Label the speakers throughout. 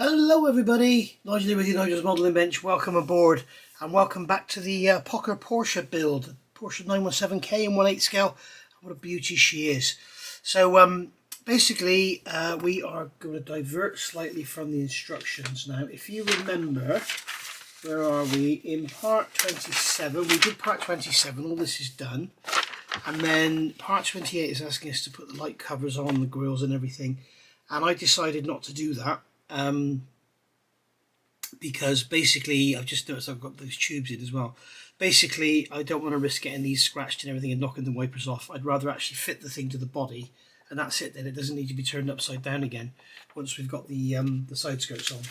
Speaker 1: Hello everybody, Nigel with you, Nigel's Modelling Bench. Welcome aboard and welcome back to the Porsche build. Porsche 917K in 1/8 scale. What a beauty she is. So basically we are going to divert slightly from the instructions now. If you remember, where are we? In part 27, we did part 27, all this is done. And then part 28 is asking us to put the light covers on the grills and everything. And I decided not to do that. Because basically I've just noticed I've got those tubes in as well. Basically I don't want to risk getting these scratched and everything and knocking the wipers off. I'd rather actually fit the thing to the body and that's it then. It doesn't need to be turned upside down again once we've got the side skirts on.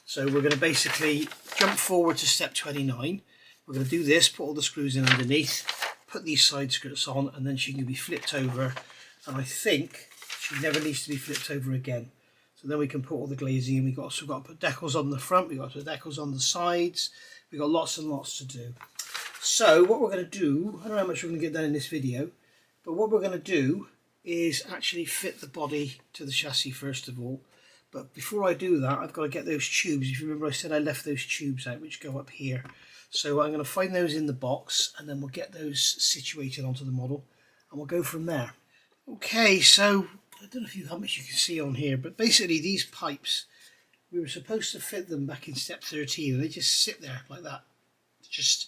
Speaker 1: So we're going to basically jump forward to step 29. We're going to do this, put all the screws in underneath, put these side skirts on, and then she can be flipped over, and I think she never needs to be flipped over again. So then we can put all the glazing in. We've also got to put decals on the front, we've got to put decals on the sides, we've got lots and lots to do. So what we're going to do, I don't know how much we're going to get done in this video, but what we're going to do is actually fit the body to the chassis first of all. But before I do that, I've got to get those tubes. If you remember, I said I left those tubes out which go up here. So I'm going to find those in the box and then we'll get those situated onto the model and we'll go from there. Okay, so I don't know how much you can see on here, but basically these pipes, we were supposed to fit them back in step 13 and they just sit there like that. Just,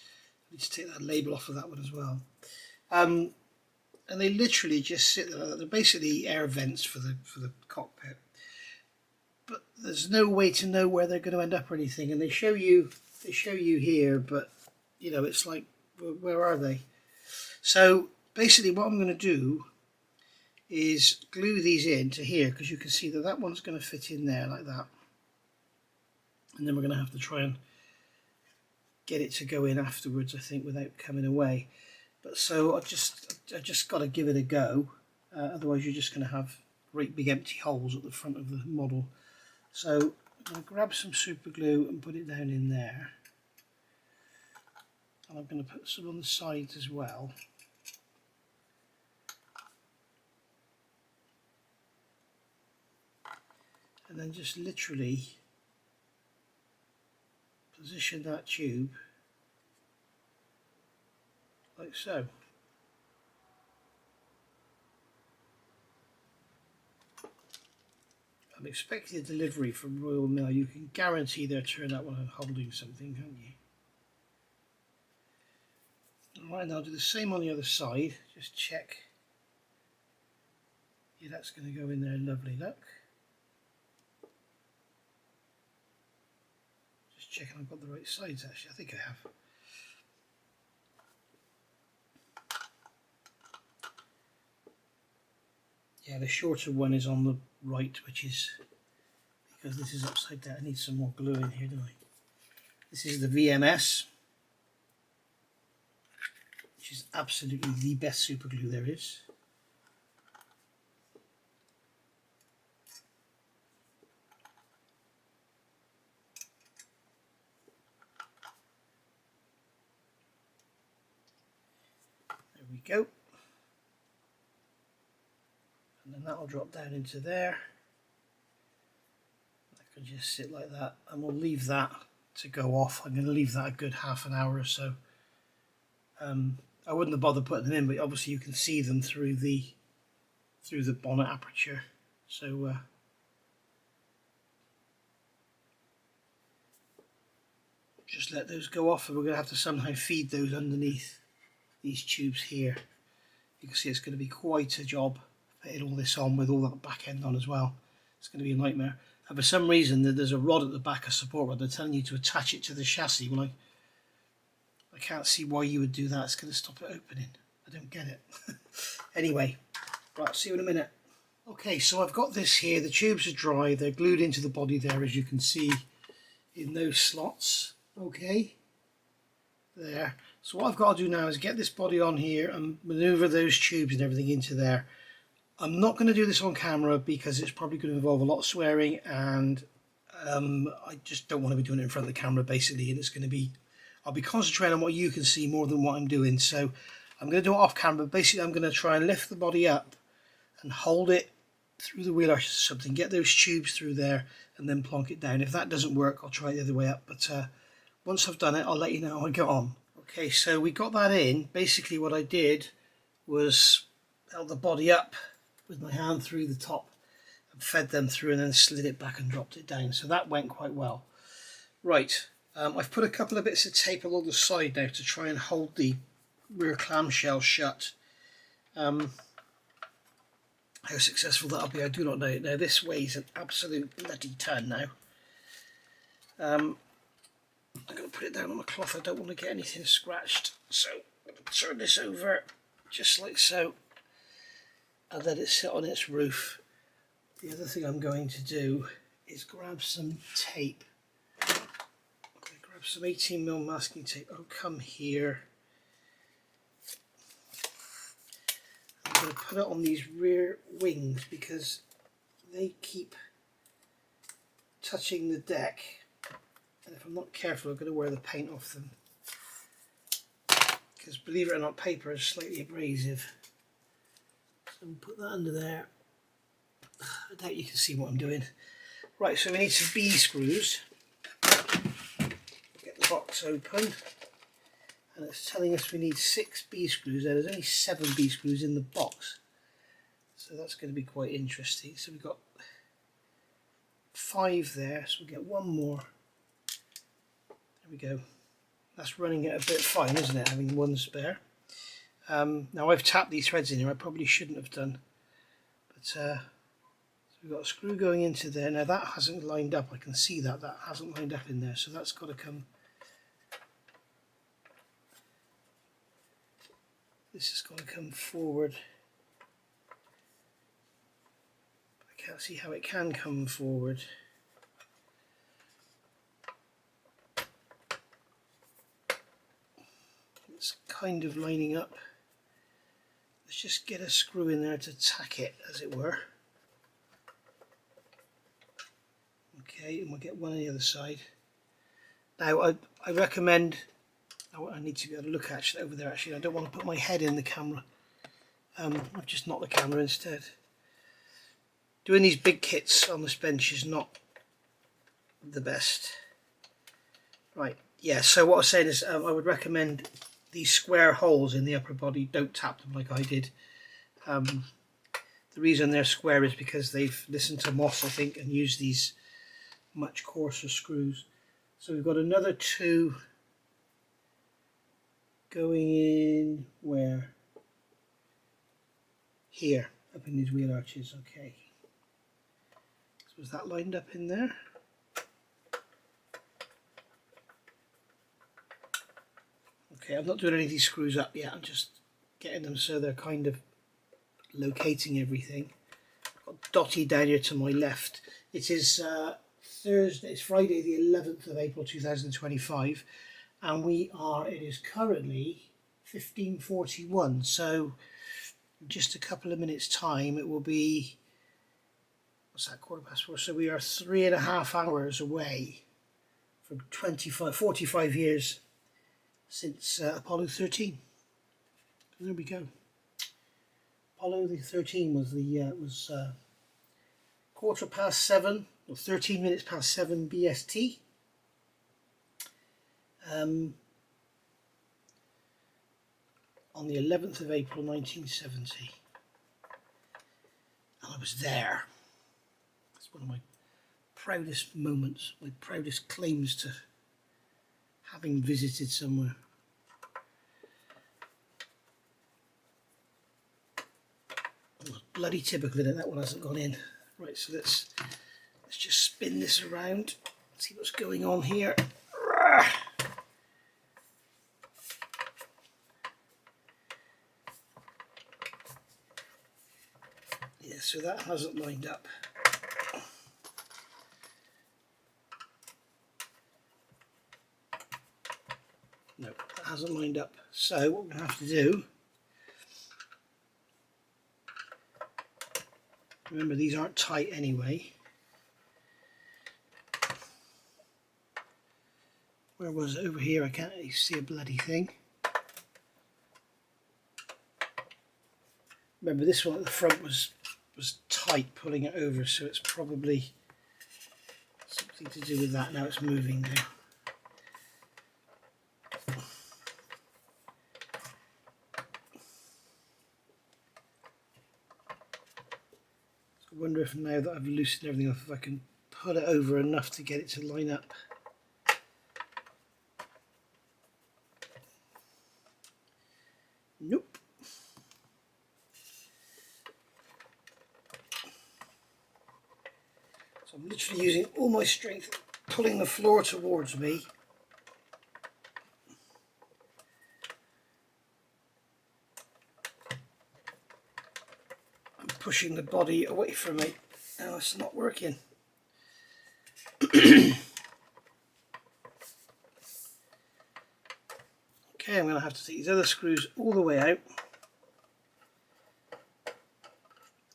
Speaker 1: I need to take that label off of that one as well. And they literally just sit there. They're basically air vents for the cockpit. But there's no way to know where they're going to end up or anything, and they show you here, but you know, it's like, where are they? So basically what I'm going to do is glue these in to here, because you can see that that one's going to fit in there like that, and then we're going to have to try and get it to go in afterwards, I think, without coming away. But so I just got to give it a go, otherwise you're just going to have great big empty holes at the front of the model. So I'm going to grab some super glue and put it down in there, and I'm going to put some on the sides as well. And then just literally position that tube like so. I'm expecting a delivery from Royal Mail. You can guarantee they'll turn up when I'm holding something, can't you? Alright, now I'll do the same on the other side. Just check. Yeah, that's going to go in there. Lovely, look. Just checking I've got the right sides actually. I think I have. Yeah, the shorter one is on the right, which is because this is upside down. I need some more glue in here, don't I? This is the VMS, which is absolutely the best super glue there is. There we go. And then that will drop down into there. I can just sit like that, and we'll leave that to go off. I'm going to leave that a good half an hour or so. I wouldn't have bothered putting them in, but obviously you can see them through the bonnet aperture. So just let those go off, and we're going to have to somehow feed those underneath these tubes here. You can see it's going to be quite a job putting all this on with all that back end on as well. It's going to be a nightmare. And for some reason there's a rod at the back, a support rod. They're telling you to attach it to the chassis. Well, I can't see why you would do that. It's going to stop it opening. I don't get it. Anyway, right, see you in a minute. Okay, so I've got this here. The tubes are dry. They're glued into the body there, as you can see, in those slots. Okay, there. So what I've got to do now is get this body on here and maneuver those tubes and everything into there. I'm not going to do this on camera because it's probably going to involve a lot of swearing, and I just don't want to be doing it in front of the camera basically, and it's going to be, I'll be concentrating on what you can see more than what I'm doing. So I'm going to do it off camera. Basically I'm going to try and lift the body up and hold it through the wheel arches or something, get those tubes through there and then plonk it down. If that doesn't work, I'll try it the other way up, but once I've done it, I'll let you know how I get on. Okay, so we got that in. Basically what I did was held the body up with my hand through the top and fed them through and then slid it back and dropped it down. So that went quite well. Right, I've put a couple of bits of tape along the side now to try and hold the rear clamshell shut. How successful that'll be, I do not know. Now this weighs an absolute bloody ton now. I'm going to put it down on the cloth. I don't want to get anything scratched, so I'm going to turn this over just like so and let it sit on its roof. The other thing I'm going to do is grab some tape. I'm going to grab some 18mm masking tape. I'll come here. I'm going to put it on these rear wings because they keep touching the deck, and if I'm not careful I'm going to wear the paint off them, because believe it or not, paper is slightly abrasive. So we'll put that under there. I doubt you can see what I'm doing. Right, so we need some B screws. Get the box open, and it's telling us we need 6 B screws. Now there's only 7 B screws in the box, so that's going to be quite interesting. So we've got 5 there, so we'll get 1 more. There we go. That's running it a bit fine, isn't it, having 1 spare. Now I've tapped these threads in here, I probably shouldn't have done, but so we've got a screw going into there. Now that hasn't lined up, I can see that hasn't lined up in there, so that's got to come. This has got to come forward. I can't see how it can come forward. It's kind of lining up. Let's just get a screw in there to tack it, as it were. Okay, and we'll get one on the other side. Now I recommend, I need to be able to look actually over there actually. I don't want to put my head in the camera. I've just knocked the camera instead. Doing these big kits on this bench is not the best. Right, yeah, so what I was saying is I would recommend these square holes in the upper body, don't tap them like I did. The reason they're square is because they've listened to Moss, I think, and used these much coarser screws. So we've got another 2 going in where? Here, up in these wheel arches. Okay. So is that lined up in there? Okay, I'm not doing any of these screws up yet, I'm just getting them so they're kind of locating everything. I've got Dotty down here to my left. It is Thursday, it's Friday the 11th of April 2025, and it is currently 15:41, so in just a couple of minutes time it will be, what's that, 4:15, so we are 3.5 hours away from 45 years since Apollo 13. There we go. Apollo 13 was the 7:15 or 13 minutes past 7 BST. On the 11th of April 1970, and I was there. It's one of my proudest moments, my proudest claims to having visited somewhere. Oh, bloody typical, isn't it? That one hasn't gone in. Right, so let's just spin this around, see what's going on here. Yeah, so that hasn't lined up. No, that hasn't lined up. So what we're going to have to do, remember these aren't tight anyway. Where was it? Over here, I can't really see a bloody thing. Remember this one at the front was was tight pulling it over, so it's probably something to do with that. Now it's moving now. I wonder if now that I've loosened everything off, if I can pull it over enough to get it to line up. Nope. So I'm literally using all my strength, pulling the floor towards me. I'm pushing the body away from me. Now it's not working. Okay, I'm going to have to take these other screws all the way out.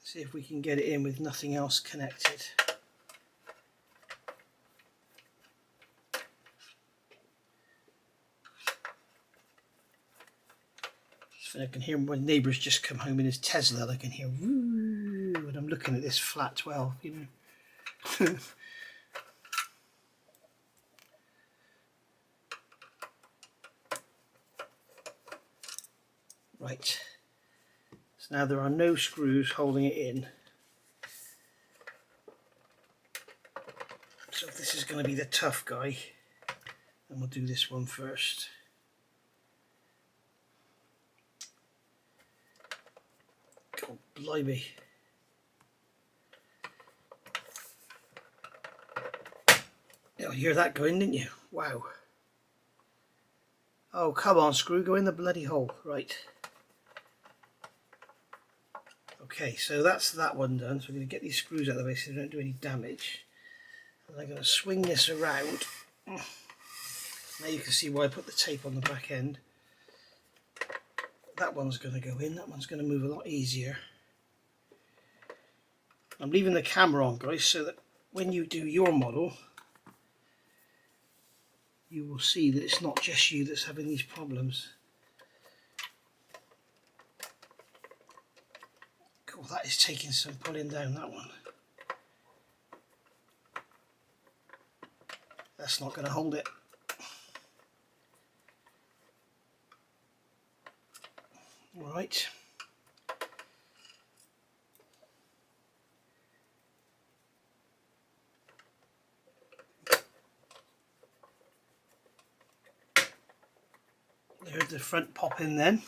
Speaker 1: See if we can get it in with nothing else connected. So I can hear my neighbour's just come home in his Tesla. I can hear woo, and I'm looking at this flat 12, you know. Right, so now there are no screws holding it in. So this is going to be the tough guy, and we'll do this one first. God blimey. Oh, you hear that going, didn't you? Wow. Oh, come on, screw, go in the bloody hole. Right. Okay, so that's that one done. So we're going to get these screws out of the way so they don't do any damage. And I'm going to swing this around. Now you can see why I put the tape on the back end. That one's going to go in, that one's going to move a lot easier. I'm leaving the camera on, guys, so that when you do your model, you will see that it's not just you that's having these problems. Cool, that is taking some pulling down, that one. That's not going to hold it. Right. There's the front pop in then.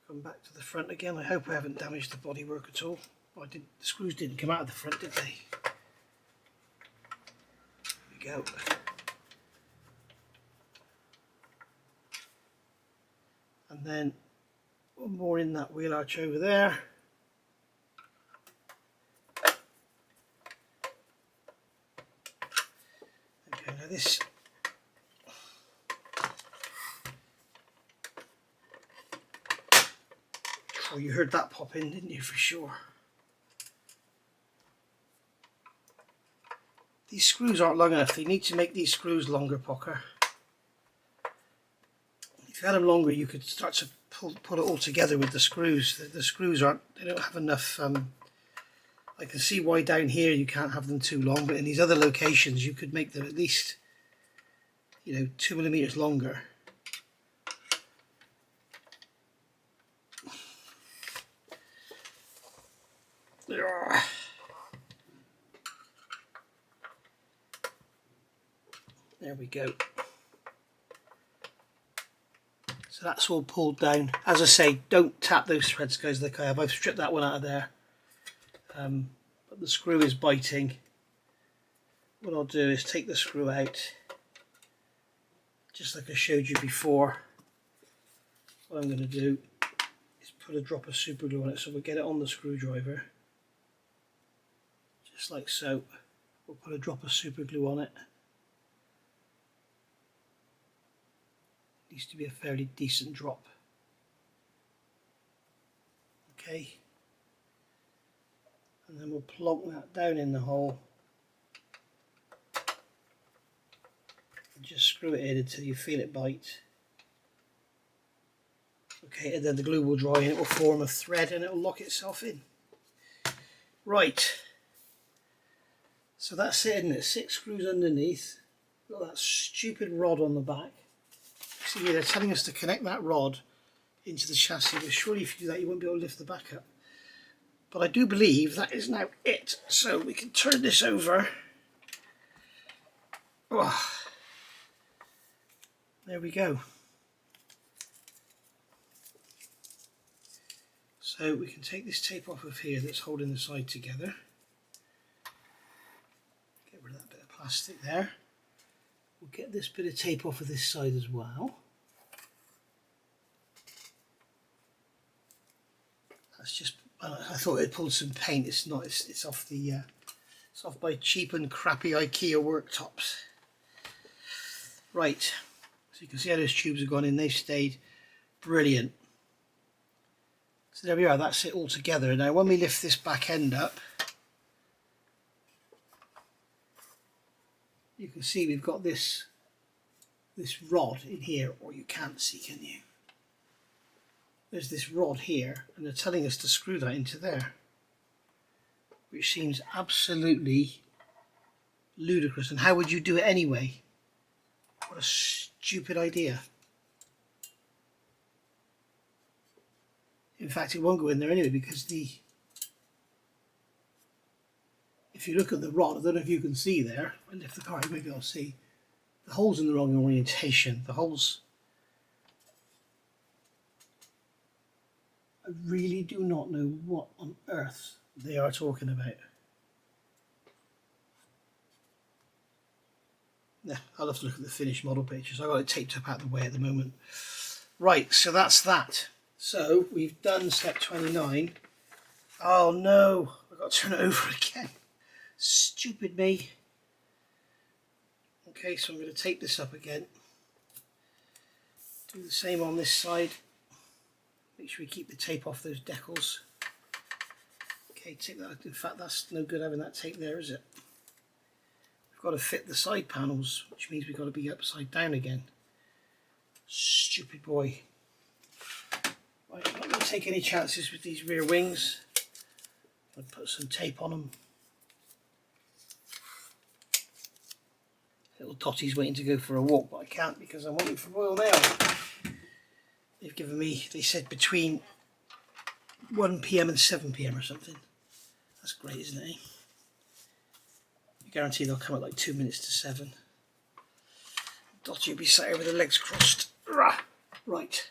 Speaker 1: Come back to the front again. I hope I haven't damaged the bodywork at all. The screws didn't come out of the front, did they? There we go. And then one more in that wheel arch over there. Okay, now this oh, you heard that pop in, didn't you, for sure? These screws aren't long enough. They need to make these screws longer, Pocher. If you had them longer, you could start to pull it all together with the screws. The screws aren't, they don't have enough. I can see why down here you can't have them too long, but in these other locations you could make them at least, you know, 2 millimeters longer. There we go. So that's all pulled down. As I say, don't tap those threads, guys, like I have. I've stripped that one out of there. But the screw is biting. What I'll do is take the screw out, just like I showed you before. What I'm going to do is put a drop of super glue on it, so we'll get it on the screwdriver. Just like so. We'll put a drop of super glue on it. Needs to be a fairly decent drop. Okay. And then we'll plonk that down in the hole. And just screw it in until you feel it bite. Okay, and then the glue will dry and it will form a thread and it will lock itself in. Right, so that's it, isn't it? 6 screws underneath, got that stupid rod on the back. See, they're telling us to connect that rod into the chassis, but surely if you do that you won't be able to lift the back up. But I do believe that is now it, so we can turn this over. Oh, there we go. So we can take this tape off of here that's holding the side together. Get rid of that bit of plastic there. We'll get this bit of tape off of this side as well. That's just, I thought it pulled some paint. It's not. It's off the. It's off by cheap and crappy IKEA worktops. Right. So you can see how those tubes have gone in. They've stayed brilliant. So there we are. That's it all together. Now when we lift this back end up, you can see we've got this rod in here, or you can't see, can you? There's this rod here, and they're telling us to screw that into there, which seems absolutely ludicrous. And how would you do it anyway? What a stupid idea. In fact, it won't go in there anyway, because if you look at the rod, I don't know if you can see there, if I lift the car, maybe I'll see, the hole's in the wrong orientation. The holes, I really do not know what on earth they are talking about. Yeah, I'll have to look at the finished model pictures. I've got it taped up out of the way at the moment. Right, so that's that. So we've done step 29. Oh no, I've got to turn it over again. Stupid me. Okay, so I'm going to tape this up again. Do the same on this side. Make sure we keep the tape off those decals. Okay, take that. In fact, that's no good having that tape there, is it? We've got to fit the side panels, which means we've got to be upside down again. Stupid boy. Right, I'm not going to take any chances with these rear wings. I'll put some tape on them. Little Totty's waiting to go for a walk, but I can't because I'm waiting for Royal Mail. They've given me, they said between 1 PM and 7 PM or something. That's great, isn't it? I guarantee they'll come at like 2 minutes to 7. Dotty will be sat here with her legs crossed. Right.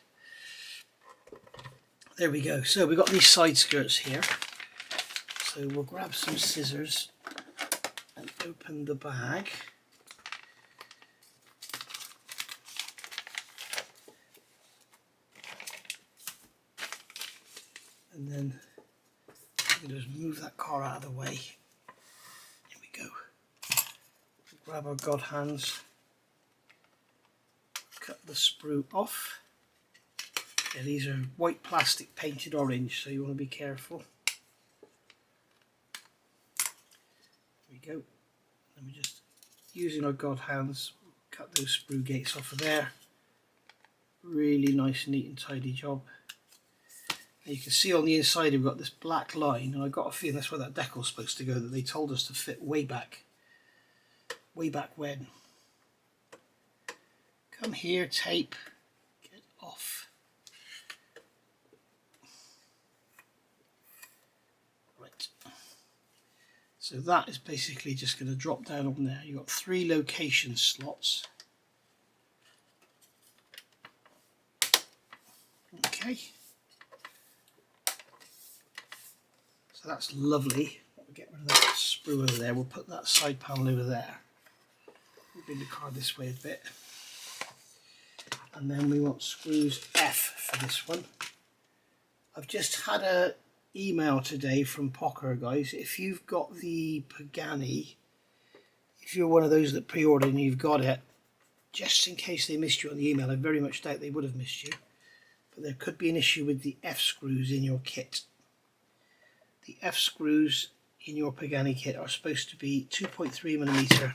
Speaker 1: There we go. So we've got these side skirts here. So we'll grab some scissors and open the bag. And then what we're going to do is move that car out of the way. Here we go. We'll grab our God hands. Cut the sprue off. Yeah, these are white plastic painted orange, so you want to be careful. There we go. And we're just using our God hands, cut those sprue gates off of there. Really nice, neat and tidy job. And you can see on the inside we've got this black line, and I've got a feeling that's where that decal's supposed to go, that they told us to fit way back when. Come here, tape, get off. Right, so that is basically just going to drop down on there. You've got 3 location slots. Okay, so that's lovely. We'll get rid of that sprue over there. We'll put that side panel over there. We'll bring the car this way a bit. And then we want screws F for this one. I've just had an email today from Pocher, guys. If you've got the Pagani, if you're one of those that pre-ordered and you've got it, just in case they missed you on the email, I very much doubt they would have missed you, but there could be an issue with the F screws in your kit. The F screws in your Pagani kit are supposed to be 2.3mm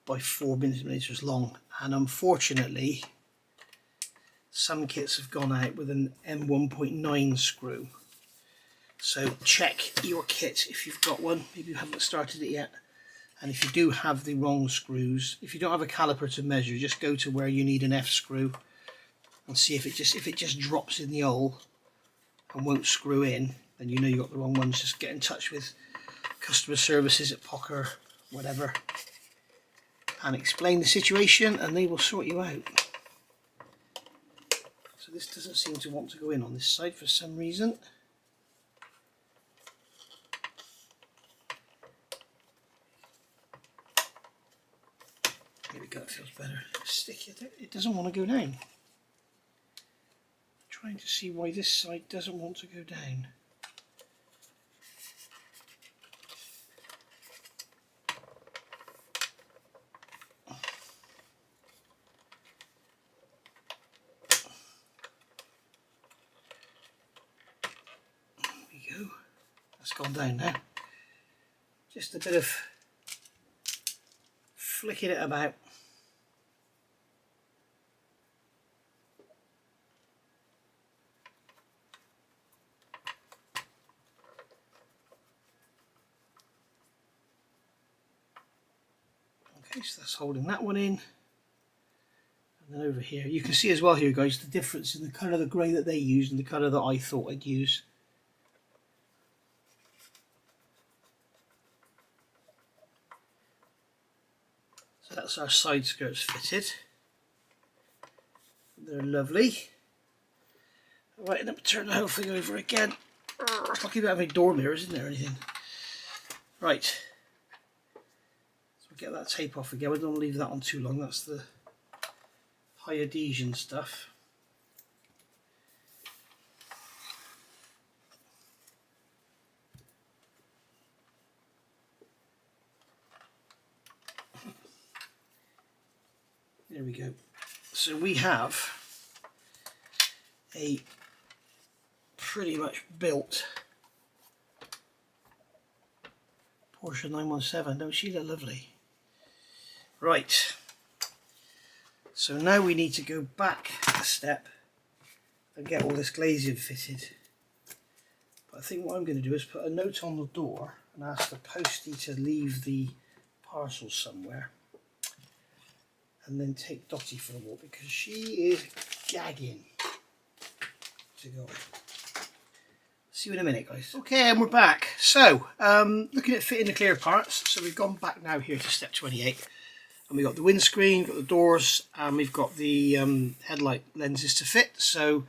Speaker 1: by 4mm long, and unfortunately Some kits have gone out with an M1.9 screw. So check your kit if you've got one. Maybe you haven't started it yet. And if you do have the wrong screws, if you don't have a caliper to measure, just go to where you need an F screw and see if it just drops in the hole and won't screw in, then you know you got the wrong ones. Just get in touch with customer services at Pocher, whatever, and explain the situation and they will sort you out. So this doesn't seem to want to go in on this side for some reason. There we go, it feels better. Sticky. It doesn't want to go down. Trying to see why this side doesn't want to go down. There we go. That's gone down now. Just a bit of flicking it about. Okay, so that's holding that one in. And then over here, you can see as well here, guys, the difference in the colour of the grey that they used and the colour that I thought I'd use. So that's our side skirts fitted. They're lovely. Right, and then turn the whole thing over again. It's lucky we don't have any door mirrors, isn't there, or anything? Right. So we'll get that tape off again. We don't want to leave that on too long. That's the high adhesion stuff. There we go. So we have a pretty much built Porsche 917. Don't she look lovely? Right. So now we need to go back a step and get all this glazing fitted. But I think what I'm going to do is put a note on the door and ask the postie to leave the parcel somewhere. And then take Dottie for a walk because she is gagging to go. See you in a minute, guys. Okay, and we're back. So, looking at fitting the clear parts. So we've gone back now here to step 28. And we've got the windscreen, we've got the doors, and we've got the headlight lenses to fit. So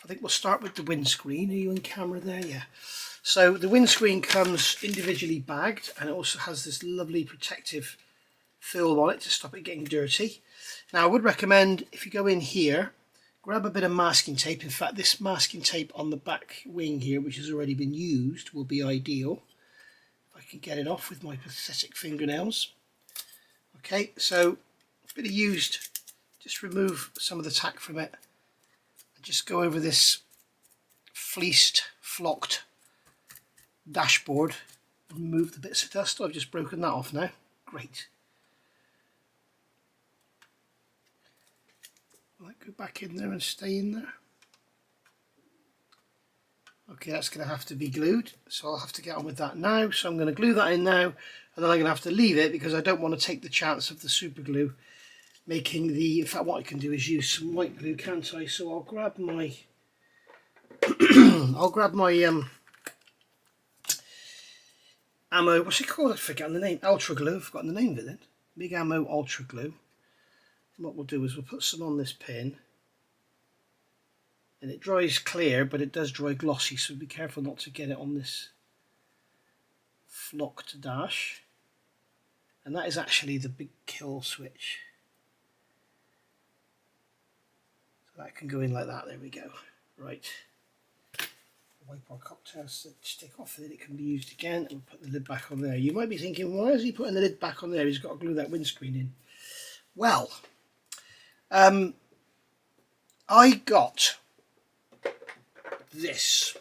Speaker 1: I think we'll start with the windscreen. Are you on camera there? Yeah. So the windscreen comes individually bagged and it also has this lovely protective film on it to stop it getting dirty. Now I would recommend if you go in here, grab a bit of masking tape. In fact, this masking tape on the back wing here, which has already been used, will be ideal. If I can get it off with my pathetic fingernails. Okay, so a bit of used, just remove some of the tack from it and just go over this fleeced, flocked dashboard and remove the bits of dust. I've just broken that off now. Great. Will that go back in there and stay in there? Okay, that's going to have to be glued, so I'll have to get on with that now. So I'm going to glue that in now, and then I'm going to have to leave it because I don't want to take the chance of the super glue making the... In fact, what I can do is use some white glue, can't I? So I'll grab my... I'll grab my ammo... What's it called? I've forgotten the name. Ultra glue. I've forgotten the name of it then. Big Ammo Ultra glue. And what we'll do is we'll put some on this pin. And it dries clear, but it does dry glossy, so be careful not to get it on this flocked dash. And that is actually the big kill switch. So that can go in like that. There we go. Right. Wipe our cocktail stick off and then it can be used again, and we'll put the lid back on there. You might be thinking, why is he putting the lid back on there? He's got to glue that windscreen in. Well, I got this.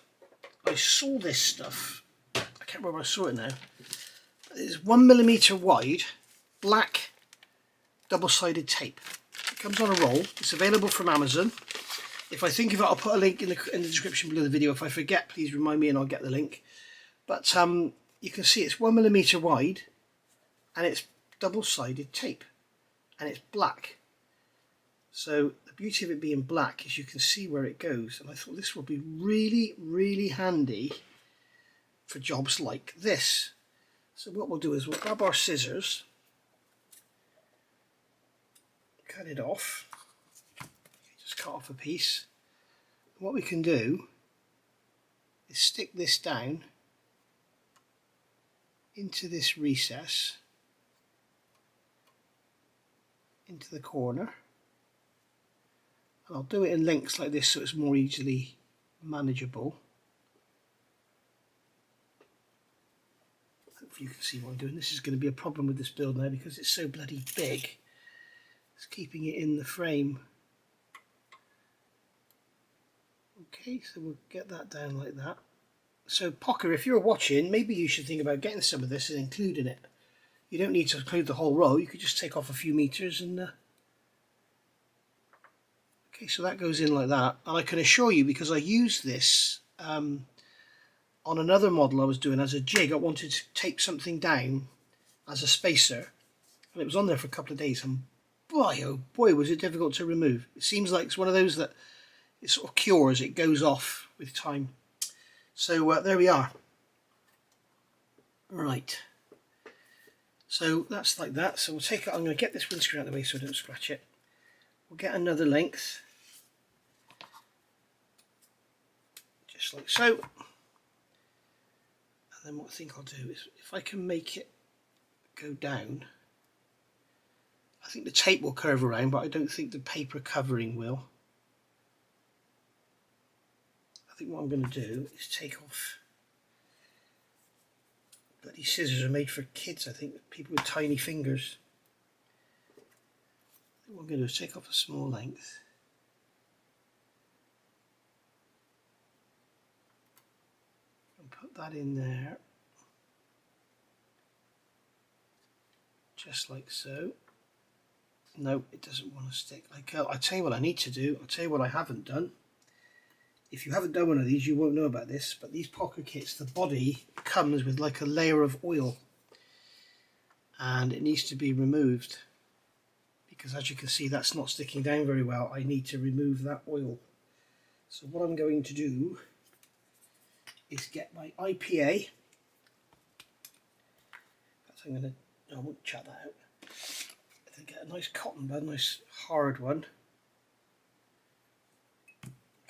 Speaker 1: I saw this stuff. I can't remember where I saw it now. It's 1mm wide, black, double-sided tape. It comes on a roll. It's available from Amazon. If I think of it, I'll put a link in the description below the video. If I forget, please remind me and I'll get the link. But you can see it's 1mm wide and it's double-sided tape and it's black. So the beauty of it being black is you can see where it goes, and I thought this would be really, really handy for jobs like this. So what we'll do is we'll grab our scissors, cut it off, just cut off a piece. What we can do is stick this down into this recess, into the corner, and I'll do it in lengths like this so it's more easily manageable. Hopefully you can see what I'm doing. This is going to be a problem with this build now because it's so bloody big. It's keeping it in the frame. Okay, so we'll get that down like that. So Pocher, if you're watching, maybe you should think about getting some of this and including it. You don't need to include the whole row, you could just take off a few meters and okay, so that goes in like that. And I can assure you, because I used this on another model I was doing as a jig, I wanted to tape something down as a spacer, and it was on there for a couple of days, and boy oh boy was it difficult to remove. It seems like it's one of those that it sort of cures, it goes off with time. So there we are. Right, so that's like that. So we'll take it, I'm going to get this windscreen out of the way so I don't scratch it. We'll get another length, just like so. And then what I think I'll do is, if I can make it go down, I think the tape will curve around, but I don't think the paper covering will. I think what I'm going to do is take off, but these scissors are made for kids, I think, people with tiny fingers. What I'm going to do is take off a small length, and put that in there, just like so. No, it doesn't want to stick. I tell you what I need to do, I'll tell you what I haven't done. If you haven't done one of these, you won't know about this, but these Pocher kits, the body comes with like a layer of oil, and it needs to be removed, because as you can see that's not sticking down very well. I need to remove that oil. So what I'm going to do is get my IPA. I'm going to, I won't chat that out. I'm going to get a nice cotton bud, nice hard one.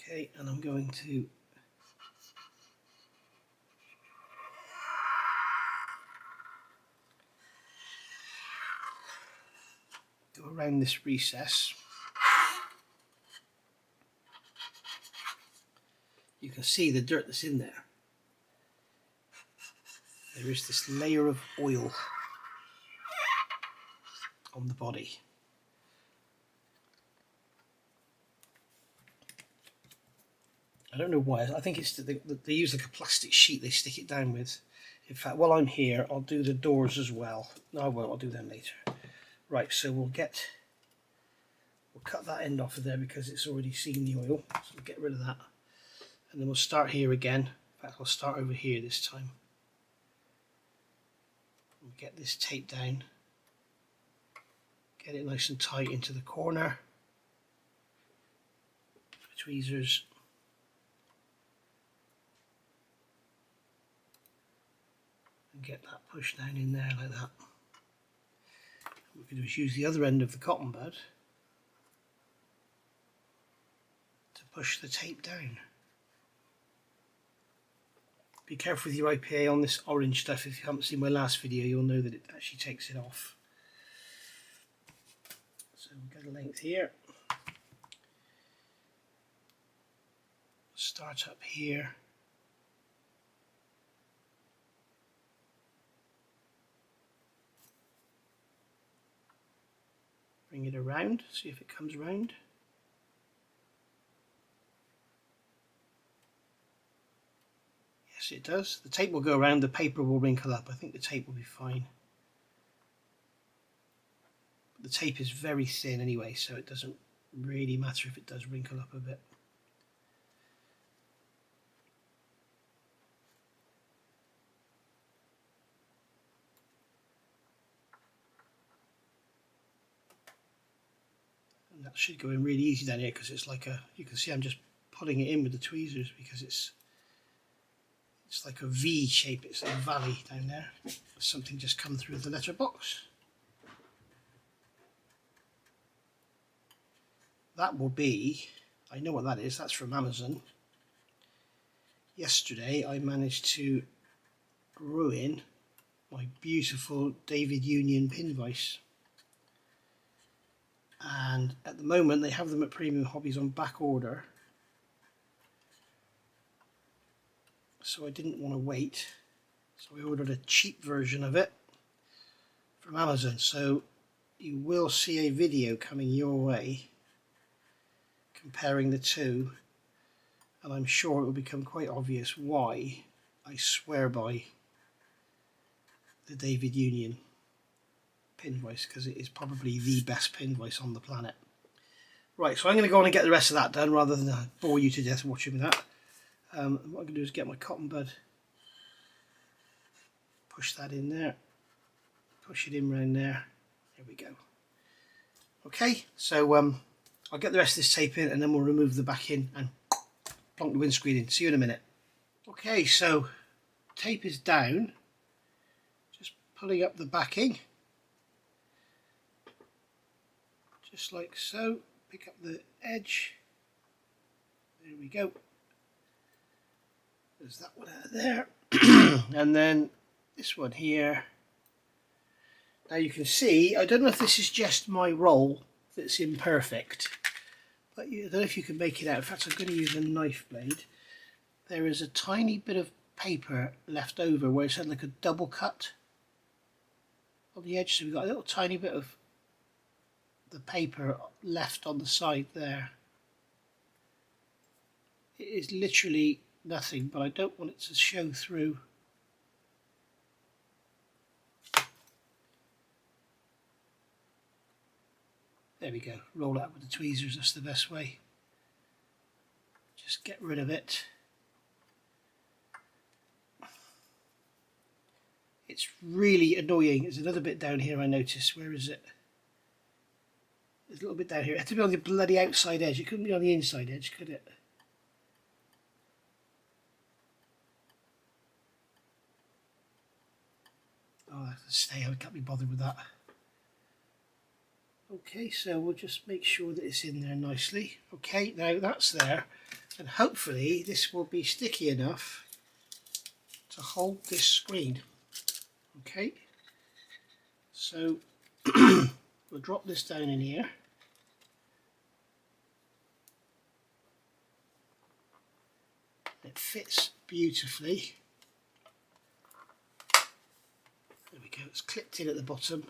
Speaker 1: Okay, and I'm going to go around this recess. You can see the dirt that's in there. There is this layer of oil on the body. I don't know why. I think it's they use like a plastic sheet they stick it down with. In fact, while I'm here, I'll do the doors as well. No, I won't. I'll do them later. Right, so we'll cut that end off of there because it's already seen the oil. So we'll get rid of that, and then we'll start here again. In fact, I'll start over here this time. We'll get this tape down. Get it nice and tight into the corner. Tweezers. And get that pushed down in there like that. What we can do is use the other end of the cotton bud to push the tape down. Be careful with your IPA on this orange stuff. If you haven't seen my last video, you'll know that it actually takes it off. So we'll get a length here. Start up here. Bring it around, see if it comes around. Yes, it does. The tape will go around, the paper will wrinkle up. I think the tape will be fine. But the tape is very thin anyway, so it doesn't really matter if it does wrinkle up a bit. that should go in really easy down here because it's like a, you can see I'm just putting it in with the tweezers because it's like a V shape, it's a valley down there. Something just come through the letterbox. That will be, I know what that is, that's from Amazon. Yesterday I managed to ruin my beautiful David Union pin vise. And at the moment they have them at Premium Hobbies on back order. So I didn't want to wait. So I ordered a cheap version of it from Amazon. So you will see a video coming your way comparing the two, and I'm sure it will become quite obvious why I swear by the David Union pin vise, because it is probably the best pin vise on the planet. Right, so I'm going to go on and get the rest of that done rather than bore you to death watching that. What I'm going to do is get my cotton bud, push that in there, push it in round there, there we go. Okay, so I'll get the rest of this tape in and then we'll remove the back in and plonk the windscreen in. See you in a minute. Okay, so tape is down, just pulling up the backing, just like so. Pick up the edge, there we go. There's that one out of there. And then this one here. Now you can see, I don't know if this is just my roll that's imperfect, but I don't know if you can make it out. In fact, I'm going to use a knife blade. There is a tiny bit of paper left over where it's had like a double cut on the edge, so we've got a little tiny bit of the paper left on the side there. It is literally nothing, but I don't want it to show through. There we go, roll it out with the tweezers, that's the best way. Just get rid of it. It's really annoying. There's another bit down here I noticed. Where is it? There's a little bit down here. It had to be on the bloody outside edge. It couldn't be on the inside edge, could it? Oh, I have to stay. I can't be bothered with that. Okay, so we'll just make sure that it's in there nicely. Okay, now that's there. And hopefully this will be sticky enough to hold this screen. Okay, so we'll drop this down in here. It fits beautifully. There we go, it's clipped in at the bottom.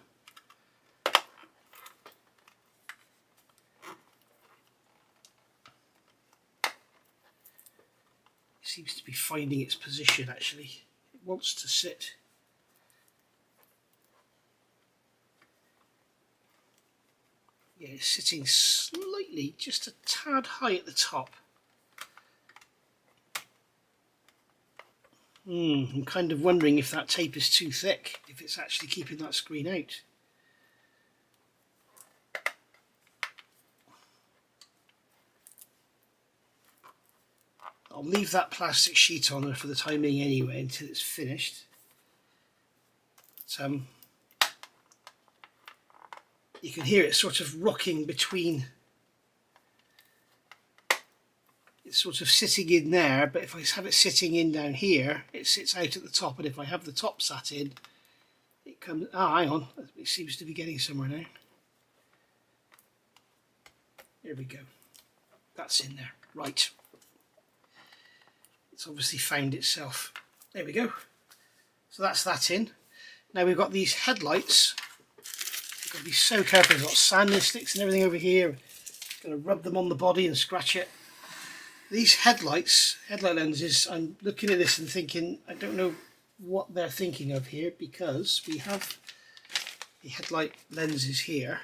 Speaker 1: It seems to be finding its position actually. It wants to sit. Yeah, it's sitting slightly, just a tad high at the top. I'm kind of wondering if that tape is too thick, if it's actually keeping that screen out. I'll leave that plastic sheet on there for the time being anyway until it's finished. But, you can hear it sort of rocking between. It's sort of sitting in there, but if I have it sitting in down here, it sits out at the top, and if I have the top sat in, it comes. Ah, hang on, it seems to be getting somewhere now. There we go. That's in there. Right. It's obviously found itself. There we go. So that's that in. Now we've got these headlights. You've got to be so careful. There's got sanding sticks and everything over here. Going to rub them on the body and scratch it. These headlight lenses, I'm looking at this and thinking, I don't know what they're thinking of here, because we have the headlight lenses here.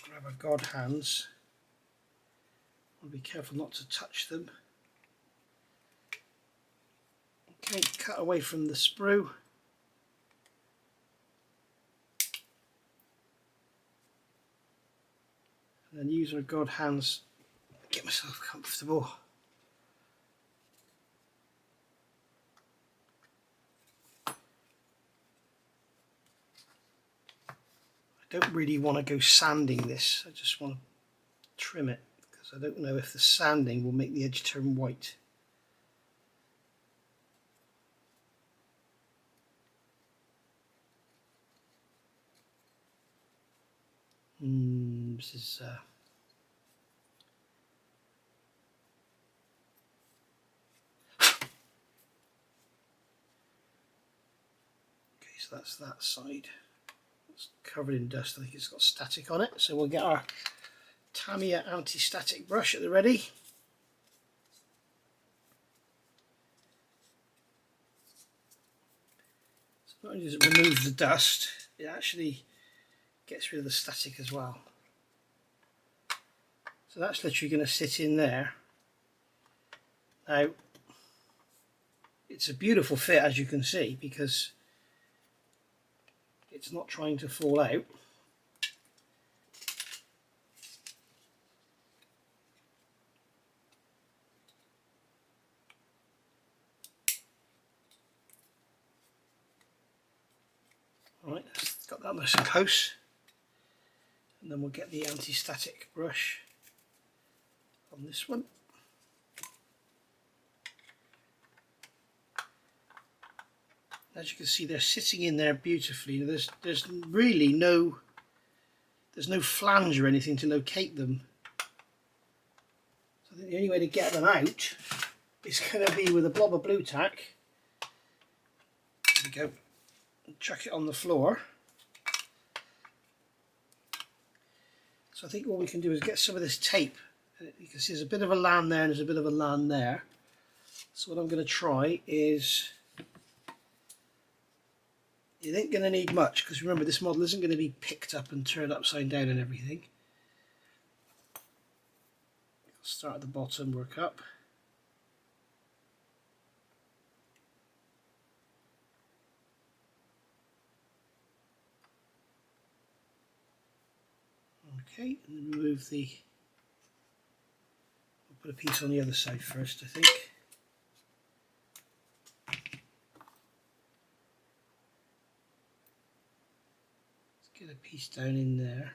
Speaker 1: Grab our God hands. I'll be careful not to touch them. Okay, cut away from the sprue. and then use our god hands to get myself comfortable. I don't really want to go sanding this, I just want to trim it because I don't know if the sanding will make the edge turn white. This is okay, so that's that side. It's covered in dust. I think it's got static on it, so we'll get our Tamiya anti-static brush at the ready. So not only does it remove the dust, it actually gets rid of the static as well. So that's literally going to sit in there. Now, it's a beautiful fit, as you can see, because it's not trying to fall out. Alright, got that nice and close. And then we'll get the anti-static brush on this one. As you can see, they're sitting in there beautifully. There's really no flange or anything to locate them. So I think the only way to get them out is going to be with a blob of blue tack. There we go. And chuck it on the floor. So I think what we can do is get some of this tape. You can see there's a bit of a land there and there's a bit of a land there. So what I'm going to try is, it ain't going to need much because remember this model isn't going to be picked up and turned upside down and everything. Start at the bottom, work up. Okay, and remove the, I'll put a piece on the other side first, I think. Let's get a piece down in there.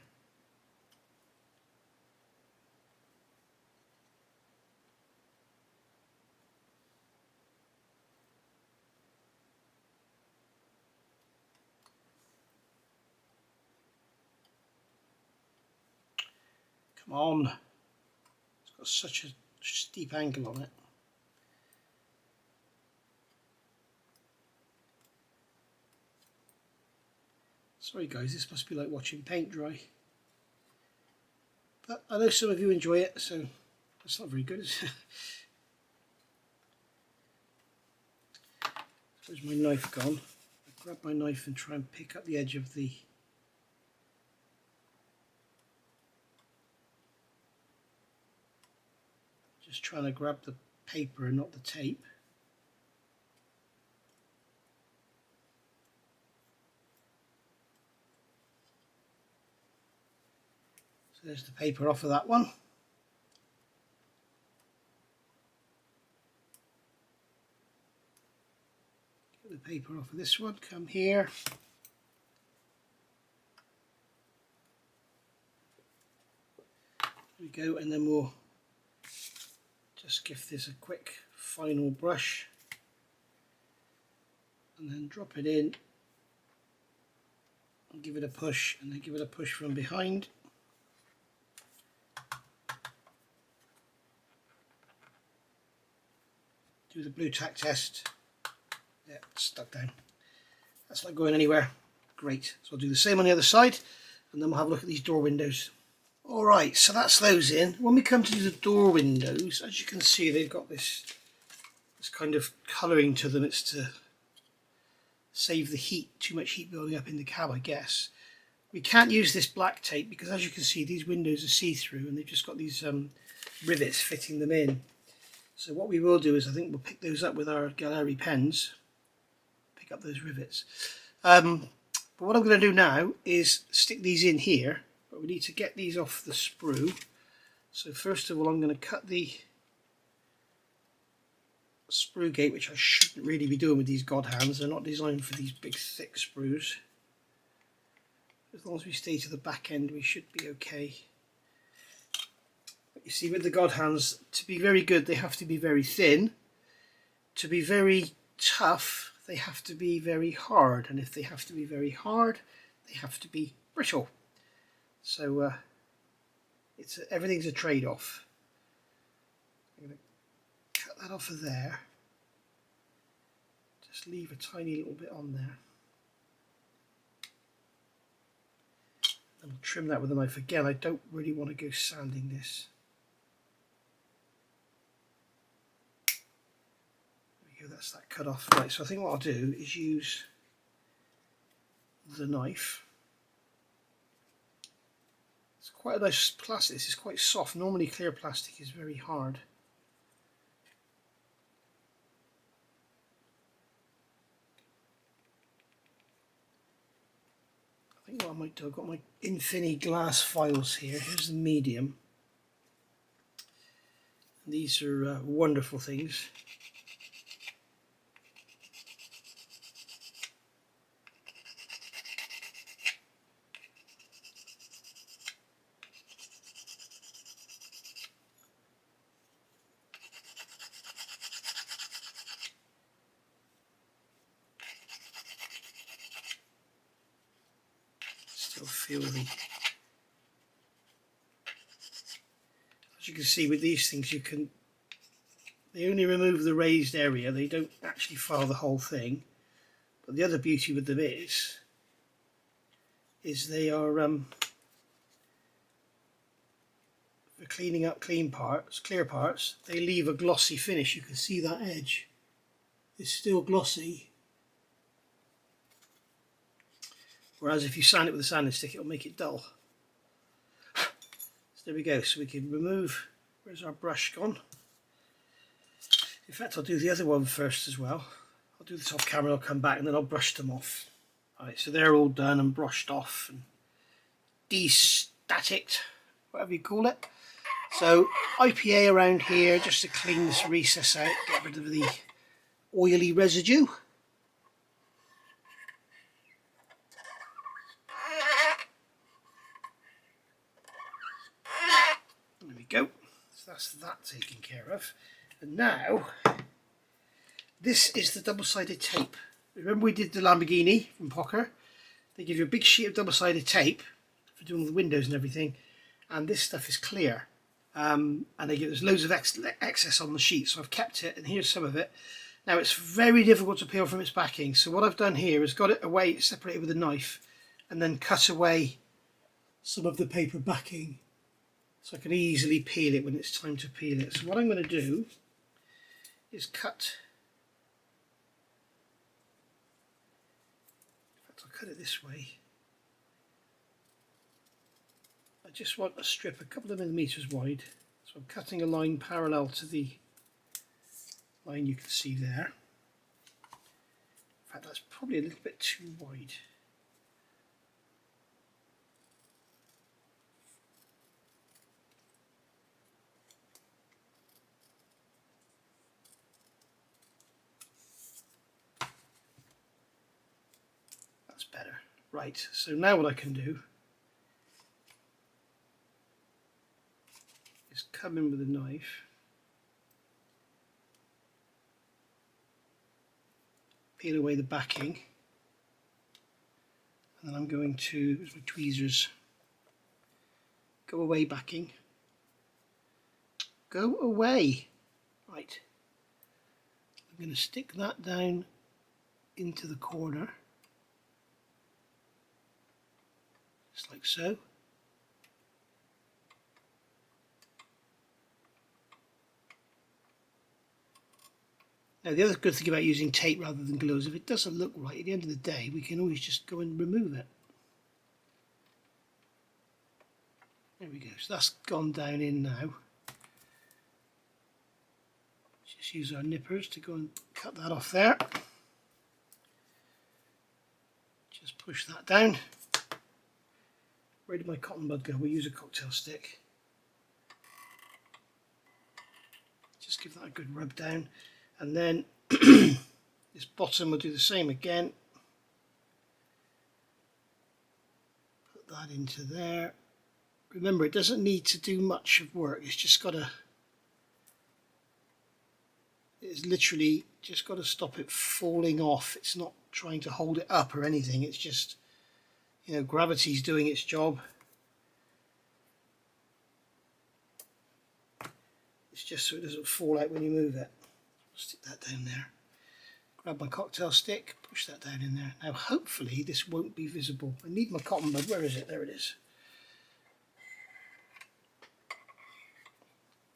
Speaker 1: Come on, it's got such a steep angle on it. Sorry guys, this must be like watching paint dry. But I know some of you enjoy it, so that's not very good, is it? Where's my knife gone? I grab my knife and try and pick up the edge of the... Just trying to grab the paper and not the tape. So there's the paper off of that one. Get the paper off of this one, come here. There we go, and then we'll just give this a quick final brush and then drop it in and give it a push, and then give it a push from behind. Do the blue tack test. Yeah, it's stuck down. That's not going anywhere. Great. So I'll do the same on the other side and then we'll have a look at these door windows. Alright, so that's those in. When we come to do the door windows, as you can see, they've got this kind of colouring to them. It's to save the heat, too much heat building up in the cab, I guess. We can't use this black tape because, as you can see, these windows are see-through and they've just got these rivets fitting them in. So what we will do is, I think we'll pick those up with our gallery pens, pick up those rivets. But what I'm going to do now is stick these in here. But we need to get these off the sprue. So first of all, I'm going to cut the sprue gate, which I shouldn't really be doing with these god hands. They're not designed for these big thick sprues. As long as we stay to the back end, we should be okay. But you see, with the god hands, to be very good, they have to be very thin. To be very tough, they have to be very hard. And if they have to be very hard, they have to be brittle. So everything's a trade-off. I'm going to cut that off of there. Just leave a tiny little bit on there. And I'll trim that with a knife again. I don't really want to go sanding this. There we go, that's that cut off. Right, so I think what I'll do is use the knife. It's quite a nice plastic. This is quite soft. Normally clear plastic is very hard. I think what I might do, I've got my Infini glass files here. Here's the medium. These are wonderful things. Still feel the... As you can see with these things, they only remove the raised area, they don't actually file the whole thing. But the other beauty with them is they are for cleaning up clear parts, they leave a glossy finish. You can see that edge is still glossy. Whereas if you sand it with a sanding stick, it'll make it dull. So there we go. So we can remove, where's our brush gone? In fact, I'll do the other one first as well. I'll do this off camera, I'll come back and then I'll brush them off. Alright, so they're all done and brushed off and de-staticked, whatever you call it. So IPA around here just to clean this recess out, get rid of the oily residue. There we go. So that's that taken care of. And now, this is the double-sided tape. Remember we did the Lamborghini from Pocher? They give you a big sheet of double-sided tape for doing all the windows and everything, and this stuff is clear. And there's loads of excess on the sheet, so I've kept it, and here's some of it. Now it's very difficult to peel from its backing, so what I've done here is got it away, separated with a knife, and then cut away some of the paper backing, so I can easily peel it when it's time to peel it. So what I'm going to do is cut. In fact, I'll cut it this way. I just want a strip a couple of millimeters wide, so I'm cutting a line parallel to the line you can see there. In fact, that's probably a little bit too wide. That's better. Right, so now what I can do is come in with a knife, peel away the backing, and then I'm going to, with my tweezers, go away backing, go away. Right, I'm going to stick that down into the corner, just like so. Now the other good thing about using tape rather than glue is if it doesn't look right, at the end of the day we can always just go and remove it. There we go, so that's gone down in now. Just use our nippers to go and cut that off there. Just push that down. Where did my cotton bud go? We'll use a cocktail stick. Just give that a good rub down, and then this bottom will do the same again. Put that into there. Remember, it doesn't need to do much of work. It's just got to. It's literally just got to stop it falling off. It's not trying to hold it up or anything. It's just, you know, gravity's doing its job. It's just so it doesn't fall out when you move it. Stick that down there. Grab my cocktail stick, push that down in there. Now hopefully this won't be visible. I need my cotton bud. Where is it? There it is.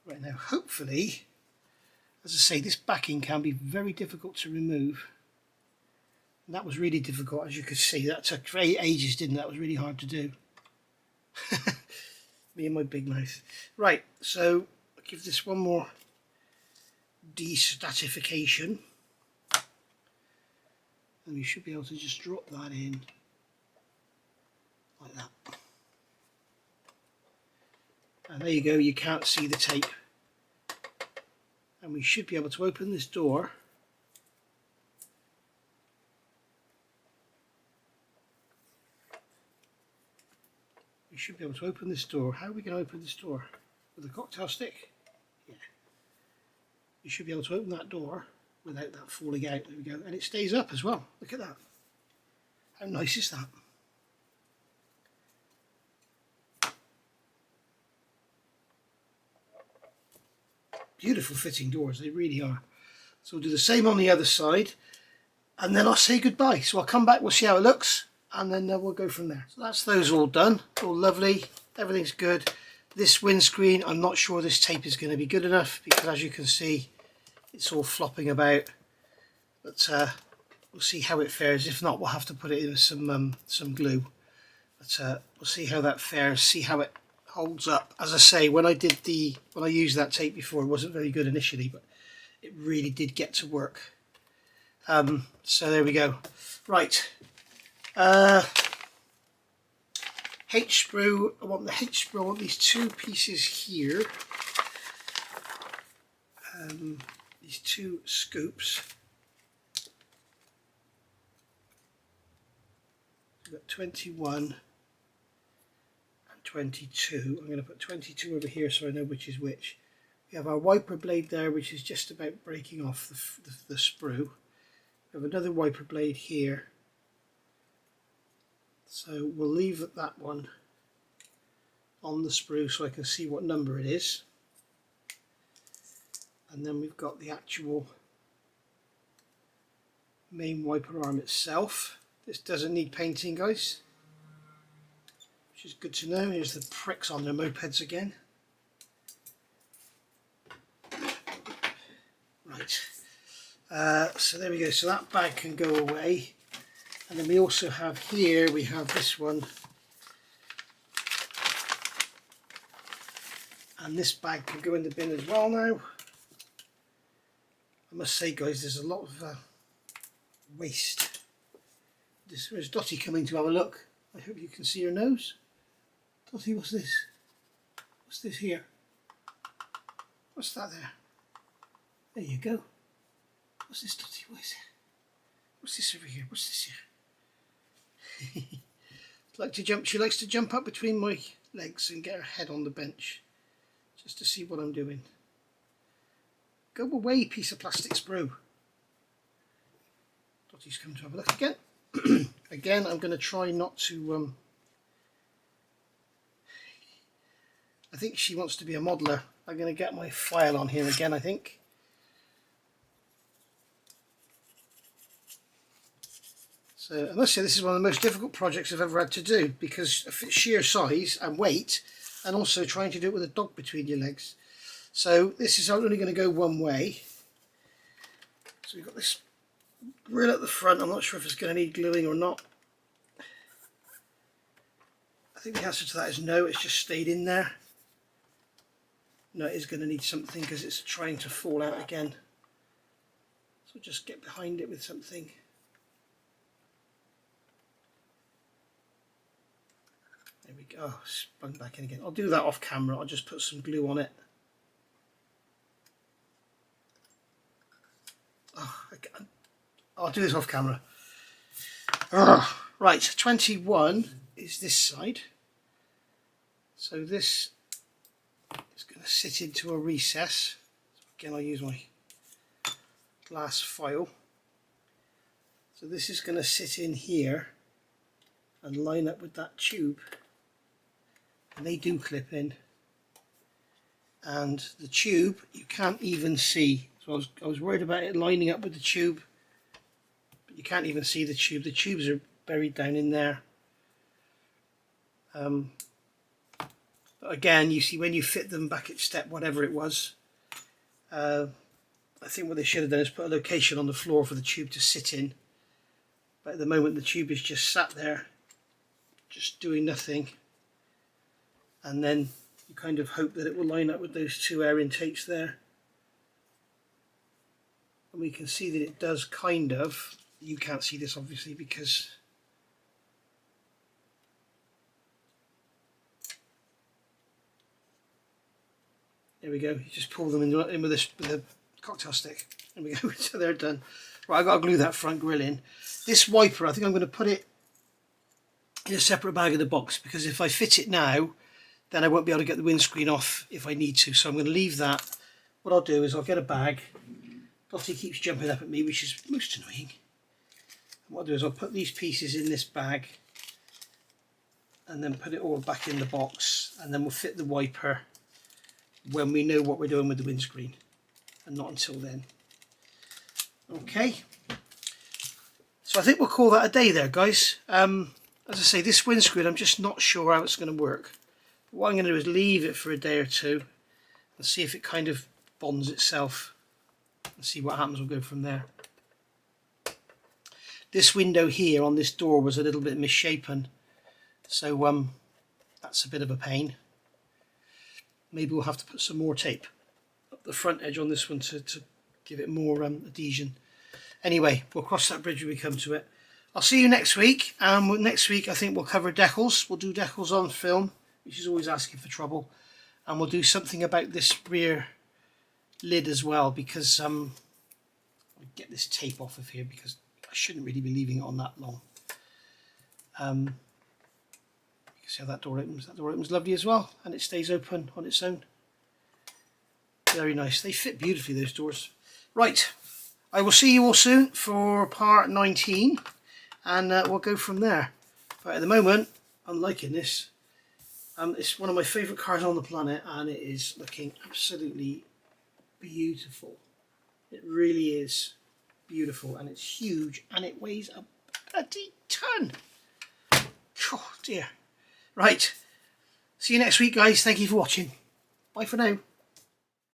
Speaker 1: Right, now hopefully, as I say, this backing can be very difficult to remove. And that was really difficult, as you could see. That took ages, didn't it? That was really hard to do. Me and my big mouth. Right, so I'll give this one more destatification. And you should be able to just drop that in like that. And there you go, you can't see the tape. And we should be able to open this door. We should be able to open this door. How are we going to open this door? With a cocktail stick? Yeah. You should be able to open that door without that falling out. There we go. And it stays up as well. Look at that. How nice is that? Beautiful fitting doors, they really are. So we'll do the same on the other side, and then I'll say goodbye. So I'll come back, we'll see how it looks, and then we'll go from there. So that's those all done, all lovely, everything's good. This windscreen, I'm not sure this tape is going to be good enough, because as you can see, it's all flopping about. But we'll see how it fares. If not, we'll have to put it in with some glue. But we'll see how that fares, see how it holds up. As I say, when I used that tape before, it wasn't very good initially, but it really did get to work. So there we go. Right, H-sprue. I want the H-sprue. I want these two pieces here, these two scoops. We've got 21 22. I'm going to put 22 over here so I know which is which. We have our wiper blade there, which is just about breaking off the sprue. We have another wiper blade here, so we'll leave that one on the sprue so I can see what number it is. And then we've got the actual main wiper arm itself. This doesn't need painting, guys, which is good to know. Here's the pricks on their mopeds again. Right, so there we go. So that bag can go away, and then we also have here, we have this one, and this bag can go in the bin as well now. I must say, guys, there's a lot of waste. There's Dottie coming to have a look. I hope you can see her nose. Dottie, what's this? What's this here? What's that there? There you go. What's this, Dottie? What is it? What's this over here? What's this here? She likes to jump up between my legs and get her head on the bench just to see what I'm doing. Go away, piece of plastic sprue. Dottie's come to have a look again. Again, I'm going to try not to... I think she wants to be a modeller. I'm going to get my file on here again, I think. So I must say this is one of the most difficult projects I've ever had to do, because of its sheer size and weight, and also trying to do it with a dog between your legs. So this is only going to go one way. So we've got this grill at the front. I'm not sure if it's going to need gluing or not. I think the answer to that is no, it's just stayed in there. No, it is going to need something because it's trying to fall out again. So just get behind it with something. There we go. Oh, spun back in again. I'll do that off camera. I'll just put some glue on it. Oh, I'll do this off camera. Right, 21 is this side. So this is going to sit into a recess. Again, I'll use my glass file. So this is going to sit in here and line up with that tube. And they do clip in. And the tube, you can't even see. So I was worried about it lining up with the tube, but you can't even see the tube. The tubes are buried down in there. But again, you see when you fit them back at step whatever it was, I think what they should have done is put a location on the floor for the tube to sit in. But at the moment the tube is just sat there, just doing nothing. And then you kind of hope that it will line up with those two air intakes there. And we can see that it does kind of. You can't see this obviously because there we go. You just pull them in with a cocktail stick. There we go. So they're done. Right, I've got to glue that front grille in. This wiper, I think I'm going to put it in a separate bag in the box, because if I fit it now, then I won't be able to get the windscreen off if I need to. So I'm going to leave that. What I'll do is I'll get a bag. Dottie keeps jumping up at me, which is most annoying. And what I'll do is I'll put these pieces in this bag and then put it all back in the box, and then we'll fit the wiper when we know what we're doing with the windscreen, and not until then. Okay, so I think we'll call that a day there, guys. As I say, this windscreen, I'm just not sure how it's going to work. But what I'm going to do is leave it for a day or two and see if it kind of bonds itself, and see what happens. We'll go from there. This window here on this door was a little bit misshapen, so that's a bit of a pain. Maybe we'll have to put some more tape up the front edge on this one to give it more adhesion. Anyway, we'll cross that bridge when we come to it. I'll see you next week. Next week I think we'll cover decals. We'll do decals on film, which is always asking for trouble. And we'll do something about this rear lid as well, because I'll get this tape off of here because I shouldn't really be leaving it on that long. You can see how that door opens. That door opens lovely as well, and it stays open on its own. Very nice. They fit beautifully, those doors. Right, I will see you all soon for part 19, and we'll go from there. But at the moment, I'm liking this. It's one of my favourite cars on the planet, and it is looking absolutely beautiful. It really is beautiful, and it's huge, and it weighs a bloody ton. Oh dear. Right, see you next week, guys. Thank you for watching. Bye for now.